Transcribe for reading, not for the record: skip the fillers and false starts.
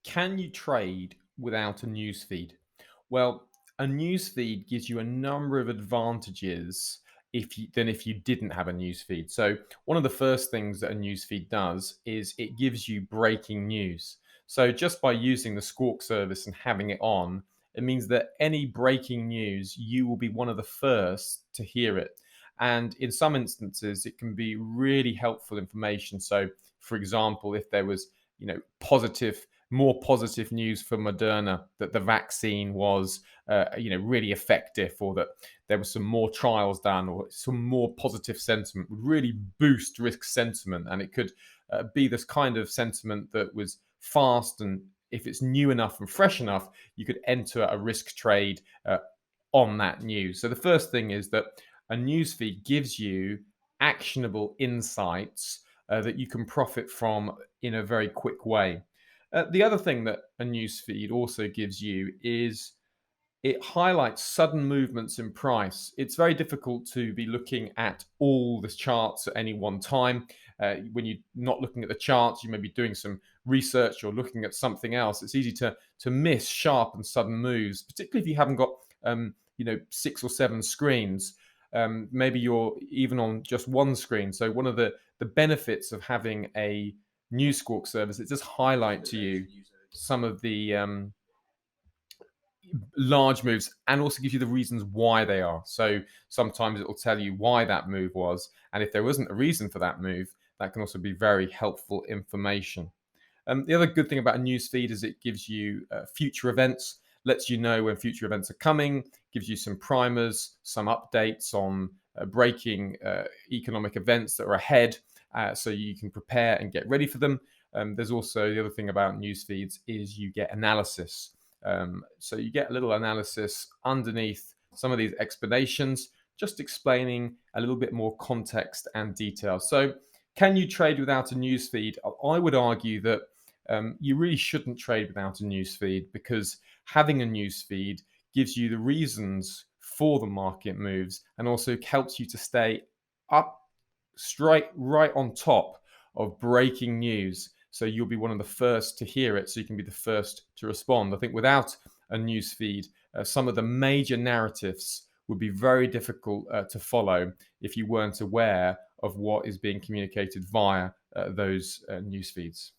Can you trade without a news feed? Well, a news feed gives you a number of advantages than if you didn't have a news feed. So, one of the first things that a news feed does is it gives you breaking news. So, just by using the Squawk service and having it on, it means that any breaking news, you will be one of the first to hear it. And in some instances, it can be really helpful information. So, for example, if there was, more positive news for Moderna that the vaccine was, really effective, or that there was some more trials done, or some more positive sentiment, would really boost risk sentiment, and it could be this kind of sentiment that was fast, and if it's new enough and fresh enough, you could enter a risk trade on that news. So the first thing is that a news feed gives you actionable insights that you can profit from in a very quick way. The other thing that a news feed also gives you is it highlights sudden movements in price. It's very difficult to be looking at all the charts at any one time. When you're not looking at the charts, you may be doing some research or looking at something else. It's easy to miss sharp and sudden moves, particularly if you haven't got 6 or 7 screens. Maybe you're even on just one screen. So one of the benefits of having a News Squawk service, it does highlight to you some of the large moves, and also gives you the reasons why they are. So sometimes it will tell you why that move was, and if there wasn't a reason for that move, that can also be very helpful information. The other good thing about a news feed is it gives you future events, lets you know when future events are coming, gives you some primers, some updates on breaking economic events that are ahead, so you can prepare and get ready for them. There's also the other thing about news feeds is you get analysis. So you get a little analysis underneath some of these explanations, just explaining a little bit more context and detail. So, can you trade without a news feed? I would argue that you really shouldn't trade without a news feed, because having a news feed gives you the reasons for the market moves, and also helps you to stay up straight right on top of breaking news. So you'll be one of the first to hear it. So you can be the first to respond. I think without a news feed, some of the major narratives would be very difficult to follow if you weren't aware of what is being communicated via those news feeds.